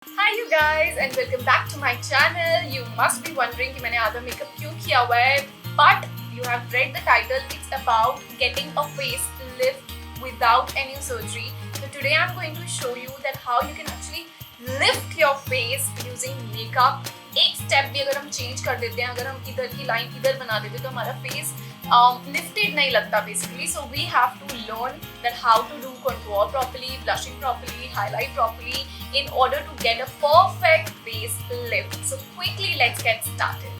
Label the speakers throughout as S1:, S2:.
S1: Hi you guys and welcome back to my channel. You must be wondering कि मैंने आधा makeup क्यों किया हुआ है, but you have read the title. It's about getting a facelift without any surgery. So today I'm going to show you that how you can actually lift your face using makeup. एक step भी अगर हम change कर देते हैं, अगर हम इधर की लाइन इधर बना देते हैं तो हमारा फेस lifted नहीं लगता basically. So we have to learn that how to do contour properly, blushing properly, highlight properly in order to get a perfect face lift. So quickly let's get started.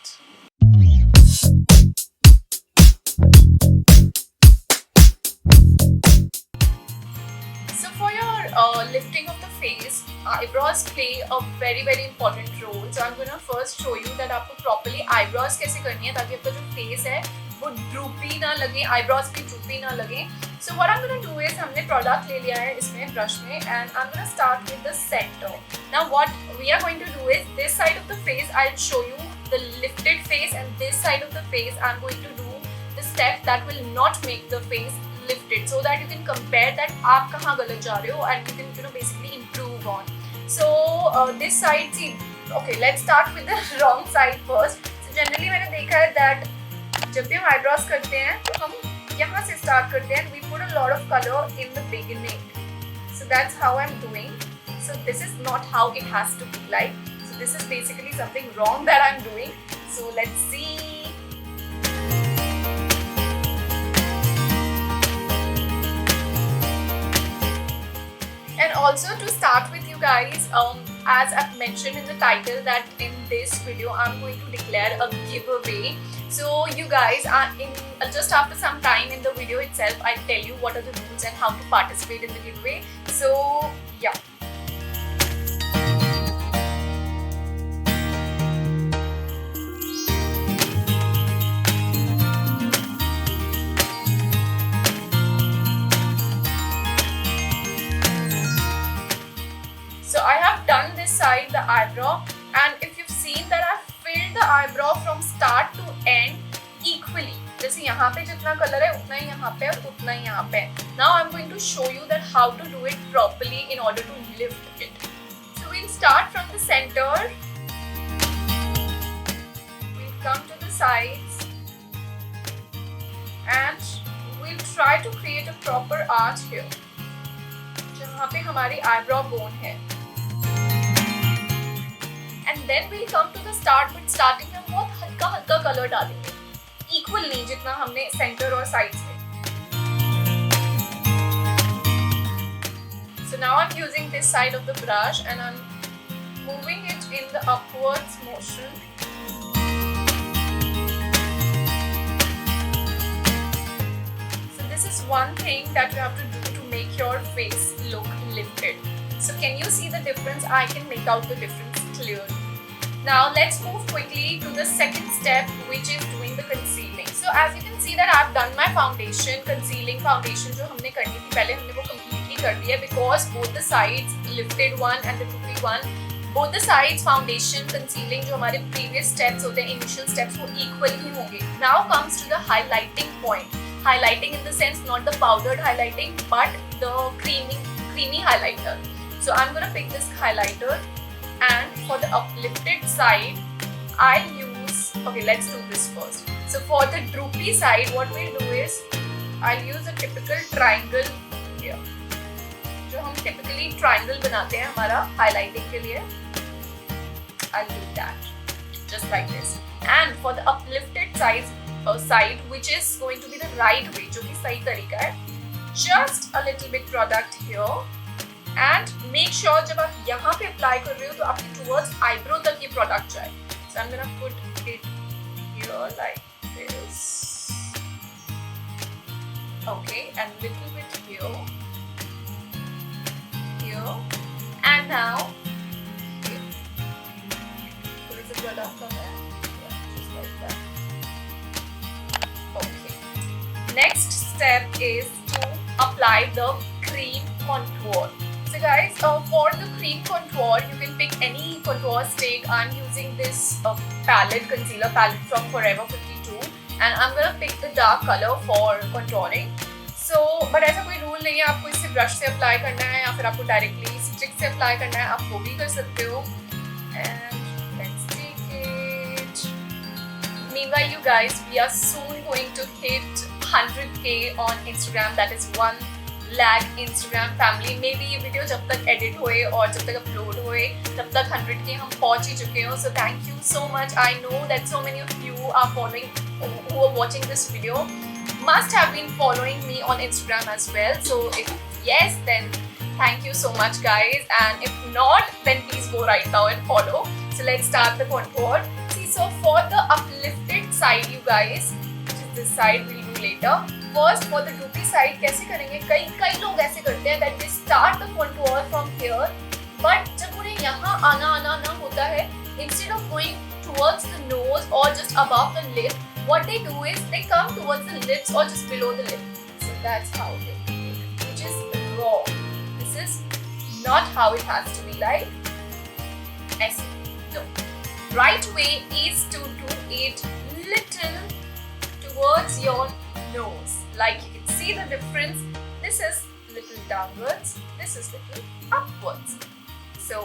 S1: So for your lifting of the face, eyebrows play a very important role. So I'm gonna first show you that आपको properly eyebrows कैसे करनी है ताकि आपका जो face है वो droopy ना लगे, eyebrows भी droopy ना लगे. So what I'm gonna do is हमने product ले लिया है इसमें brush में and I'm gonna start with the center. Now what we are going to do is this side of the face I'll show you the lifted face and this side of the face I'm going to do the step that will not make the face lifted so that you can compare that आप कहाँ गलत जा रहे हो and you can basically improve on. So this side, see, okay, let's start with the wrong side first. So generally मैंने देखा है that जब भी हम eyebrows करते हैं तो हम यहाँ से start करते हैं. We put a lot of color in the beginning. So that's how I'm doing. So this is not how it has to be like. So this is basically something wrong that I'm doing. So let's see. And also to start with you guys, as I've mentioned in the title that in this video I'm going to declare a giveaway. So you guys are in just after some time in the video itself I'll tell you what are the rules and how to participate in the giveaway. So yeah. So I have done this side, the eyebrow, and if you've seen that I've filled the eyebrow from start to end equally. जैसे यहाँ पे जितना color है उतना ही यहाँ पे और उतना ही यहाँ पे. Now I'm going to show you that how to do it properly in order to lift it. So we'll start from the center. We'll come to the sides and we'll try to create a proper arch here. जहाँ पे हमारी eyebrow bone है. And then we'll come to the start, but starting में बहुत हल्का colour डालेंगे, equal नहीं जितना हमने center और sides में. So now I'm using this side of the brush and I'm moving it in the upwards motion. So this is one thing that you have to do to make your face look lifted. So can you see the difference? I can make out the difference clearly. Now let's move quickly to the second step, which is doing the concealing. So as you can see that I've done my foundation, concealing foundation जो हमने करनी थी पहले हमने वो completely कर दिया because both the sides, lifted one and the droopy one, both the sides foundation, concealing जो हमारे previous steps होते हैं, initial steps वो equal ही होंगे. Now comes to the highlighting point. Highlighting in the sense not the powdered highlighting but the creamy highlighter. So I'm gonna pick this highlighter. And for the uplifted side, I'll use, okay, let's do this first. So for the droopy side, what we'll do is, I'll use a typical triangle here. जो हम typically triangle बनाते हैं हमारा highlighting के लिए. I'll do that, just like this. And for the uplifted side, which is going to be the right way, जो कि सही तरीका है, just a little bit product here. And make sure जब आप यहाँ पे apply कर रहे हो तो आपके towards eyebrow तक ये product जाए. So I'm gonna put it here like this. Okay, and little bit here, and now थोड़ी सी product का है, just like that. Okay. Next step is to apply the cream contour. So guys, for the cream contour, you can pick any contour stick. I'm using this concealer palette from Forever 52 and I'm gonna pick the dark color for contouring. So, but ऐसा कोई rule नहीं है आपको इसे brush से apply करना है या फिर आपको डायरेक्टली लिपस्टिक से अप्लाई करना है आप वो भी कर सकते हो. And let's take it. Meanwhile, you guys, we are soon going to hit 100k on Instagram. That is 1 lakh Instagram family. Maybe ये वीडियो जब तक एडिट होए और जब तक अपलोड होए तब तक 100k हम पहुंच ही चुके हो. So thank you so much. I know that so many of you are following, who are watching this video, must have been following me on Instagram as well. So if yes, then thank you so much guys, and if not, then please go right now and follow. So let's start the contour. See, so for the uplifted side, you guys, which is this side, we'll do later. First, for the droopy side, कैसे करेंगे? कई लोग ऐसे करते हैं that they start the contour from here, but जब उन्हें यहाँ आना ना होता है, instead of going towards the nose or just above the lip, what they do is they come towards the lips or just below the lip. So that's how they do it, which is wrong. This is not how it has to be, like. ऐसे, no. Right way is to do it little towards your nose. Like you can see the difference. This is little downwards. This is little upwards. So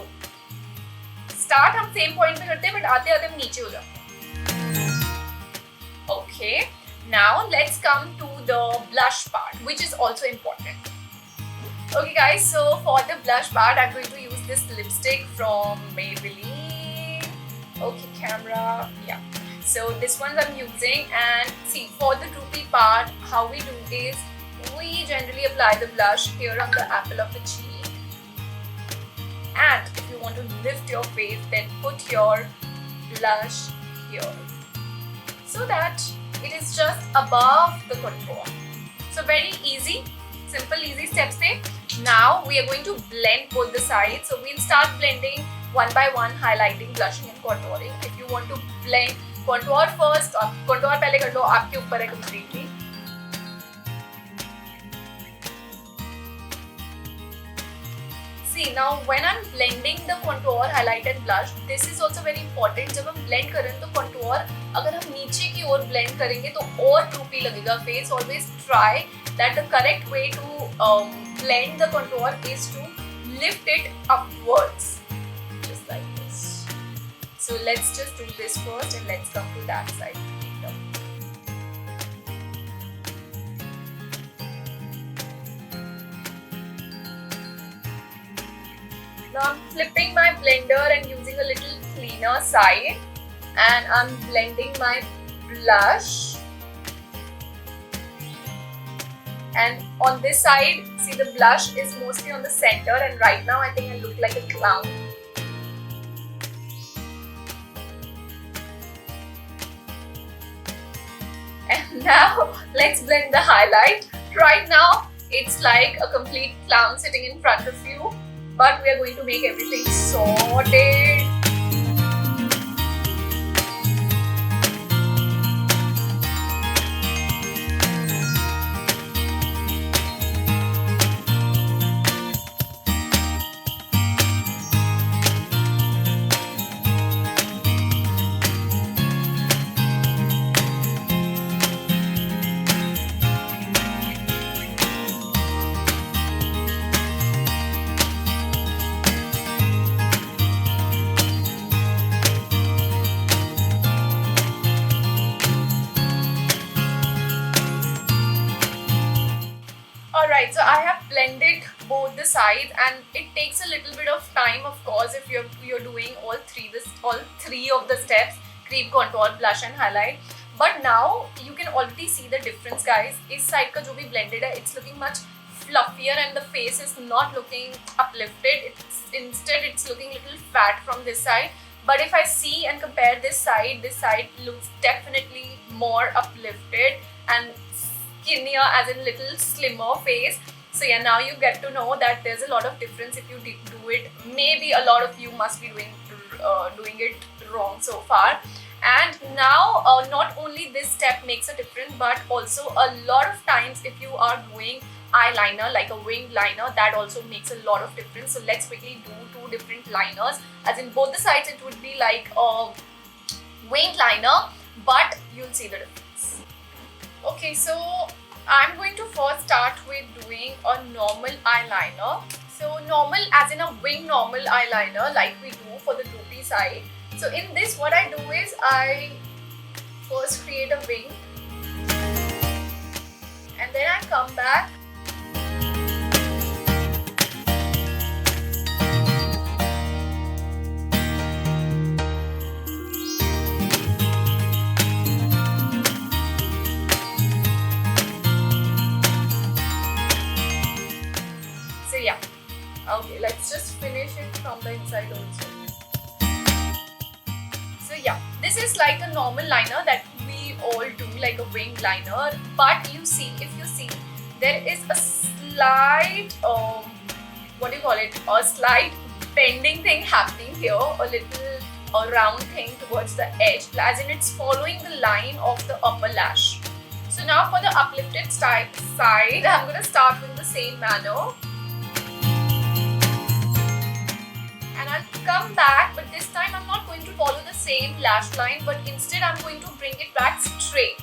S1: start हम same point पे करते हैं, but आते आते हम नीचे हो जाते हैं. Okay. Now let's come to the blush part, which is also important. Okay guys, so for the blush part, I'm going to use this lipstick from Maybelline. Okay, camera. Yeah. So this one I'm using, and see, for the droopy part, how we do is we generally apply the blush here on the apple of the cheek, and if you want to lift your face, then put your blush here so that it is just above the contour. So very easy, simple, easy steps there. Now we are going to blend both the sides. So we'll start blending one by one, highlighting, blushing and contouring. If you want to blend contour first, contour पहले कर लो, आपके ऊपर है completely. See, now when I'm blending the contour, highlight and blush, this is also very important. जब हम blend करें तो contour अगर हम नीचे की ओर blend करेंगे तो और droopy लगेगा face. Always try that the correct way to blend the contour is to lift it upwards, just like this. So let's just do this first and let's come to that side later. Now I'm flipping my blender and using a little cleaner side, and I'm blending my blush. And on this side, see, the blush is mostly on the center, and right now I think I look like a clown. And now let's blend the highlight. Right now it's like a complete clown sitting in front of you, but we are going to make everything sorted. Alright, so I have blended both the sides, and it takes a little bit of time, of course, if you're doing all three of the steps: cream, contour, blush and highlight. But now you can already see the difference, guys. इस side का जो भी blended है, it's looking much fluffier and the face is not looking uplifted. Instead it's looking little fat from this side. But if I see and compare this side looks definitely more uplifted and skinnier, as in little slimmer face. So yeah, now you get to know that there's a lot of difference if you do it. Maybe a lot of you must be doing it wrong so far. And now not only this step makes a difference, but also a lot of times if you are doing eyeliner, like a winged liner, that also makes a lot of difference. So let's quickly do two different liners, as in both the sides it would be like a winged liner, but you'll see the difference. Okay, so I'm going to first start with doing a normal eyeliner. So normal as in a wing normal eyeliner like we do for the droopy side. So in this what I do is I first create a wing and then I come back so yeah. Okay, let's just finish it from the inside also. So yeah, this is like a normal liner that we all do, like a wing liner. But you see, if you see, there is a slight, what do you call it? A slight bending thing happening here, a little round thing towards the edge, as in it's following the line of the upper lash. So now for the uplifted side, I'm gonna start with the same manner. And I'll come back, but this time I'm not going to follow the same lash line, but instead I'm going to bring it back straight.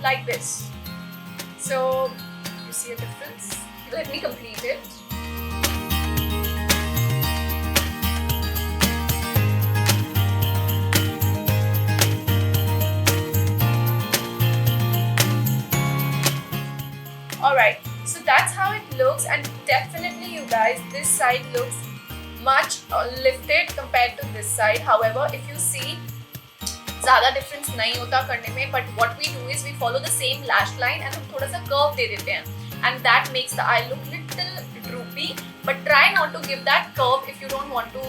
S1: Like this. So, you see a difference? Let me complete it. Alright, so that's how it looks, and definitely you guys, this side looks much lifted compared to this side. However, if you see, ज़्यादा difference नहीं होता करने में, but what we do is we follow the same lash line and हम थोड़ा सा curve दे देते हैं, and that makes the eye look little droopy. But try not to give that curve if you don't want to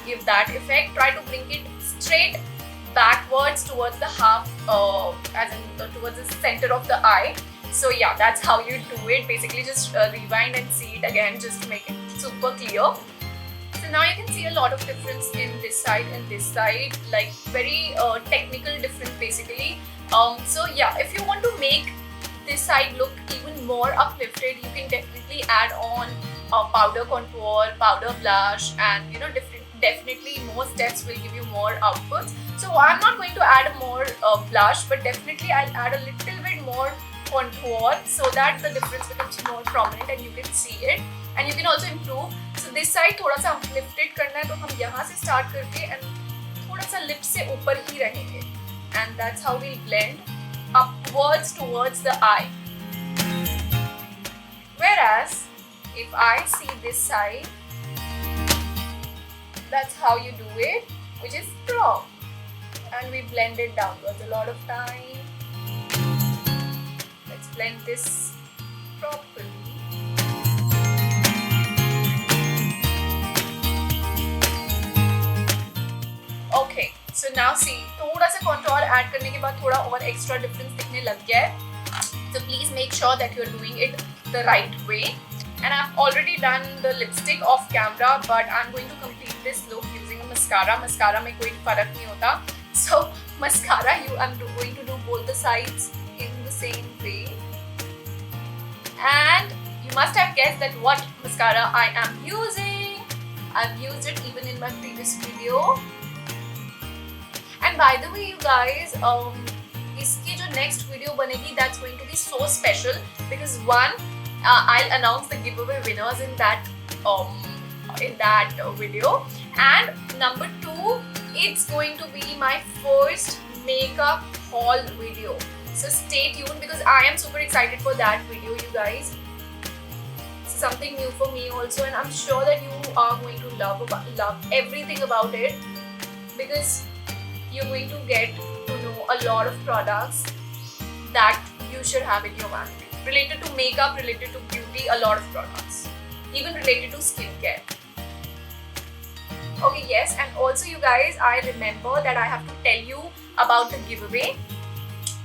S1: give that effect. Try to bring it straight backwards towards the half, as in towards the center of the eye. So yeah, that's how you do it. Basically just rewind and see it again just to make it super clear. So now you can see a lot of difference in this side and this side, like very technical difference basically. So yeah, if you want to make this side look even more uplifted, you can definitely add on powder contour, powder blush, and you know, definitely more steps will give you more outputs. So I'm not going to add more blush, but definitely I'll add a little bit more contour so that the difference becomes more prominent and you can see it, and you can also improve. So this side थोड़ा सा uplifted करना है, तो हम यहाँ से start करके and थोड़ा सा lip से ऊपर ही रहेंगे, and that's how we blend upwards towards the eye. Whereas if I see this side, that's how you do it, which is strong, and we blend it downwards a lot of time. Let's blend this properly. Okay, so now see, थोड़ा सा contour add करने के बाद थोड़ा और extra difference दिखने लग गया है. So please make sure that you're doing it the right way. And I've already done the lipstick off camera, but I'm going to complete this look using a mascara. Mascara में कोई फर्क नहीं होता. So mascara, I'm going to do both the sides in the same way. And you must have guessed that what mascara I am using. I've used it even in my previous video. And by the way, you guys, इसकी जो next video बनेगी, that's going to be so special because one, I'll announce the giveaway winners in that video, and number two, it's going to be my first makeup haul video. So stay tuned because I am super excited for that video, you guys. It's something new for me also, and I'm sure that you are going to love everything about it because you're going to get to know a lot of products that you should have in your vanity. Related to makeup, related to beauty, a lot of products. Even related to skincare. Okay, yes, and also you guys, I remember that I have to tell you about the giveaway.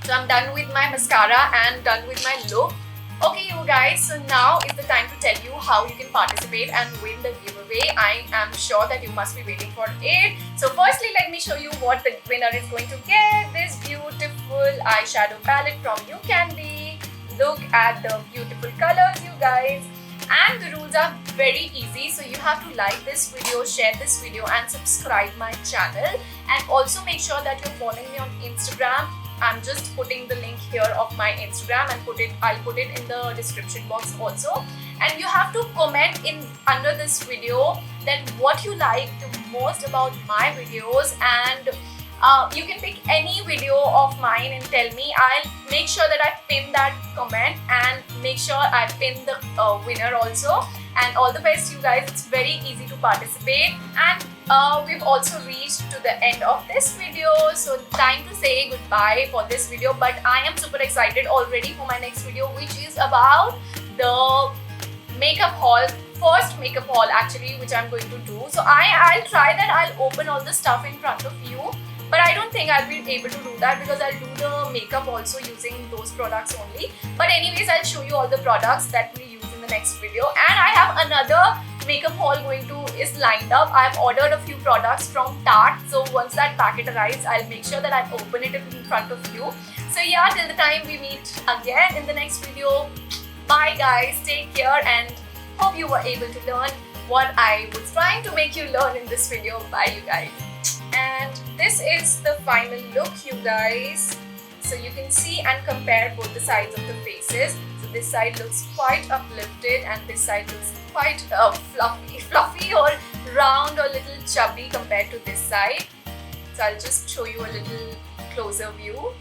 S1: So I'm done with my mascara and done with my look. Okay, you guys, so now is the time to tell you how you can participate and win the giveaway. I am sure that you must be waiting for it. So firstly, let me show you what the winner is going to get. This beautiful eyeshadow palette from YouCandy. Look at the beautiful colors, you guys. And the rules are very easy. So you have to like this video, share this video, and subscribe my channel. And also make sure that you're following me on Instagram. I'm just putting the link here of my Instagram and I'll put it in the description box also. And you have to comment in under this video that what you like the most about my videos, and you can pick any video of mine and tell me. I'll make sure that I pin that comment and make sure I pin the winner also. And all the best, you guys. It's very easy to participate, and we've also reached to the end of this video, so time to say goodbye for this video. But I am super excited already for my next video, which is about the makeup haul, first makeup haul actually, which I'm going to do. So I'll try that. I'll open all the stuff in front of you, but I don't think I'll be able to do that because I'll do the makeup also using those products only. But anyways, I'll show you all the products that we use in the next video. And I have another makeup haul is lined up. I've ordered a few products from Tarte, so once that packet arrives, I'll make sure that I open it in front of you. So yeah, till the time we meet again in the next video, bye guys, take care, and hope you were able to learn what I was trying to make you learn in this video. Bye you guys. And this is the final look, you guys. So you can see and compare both the sides of the faces. So this side looks quite uplifted and this side looks quite fluffy or round or little chubby compared to this side. So I'll just show you a little closer view.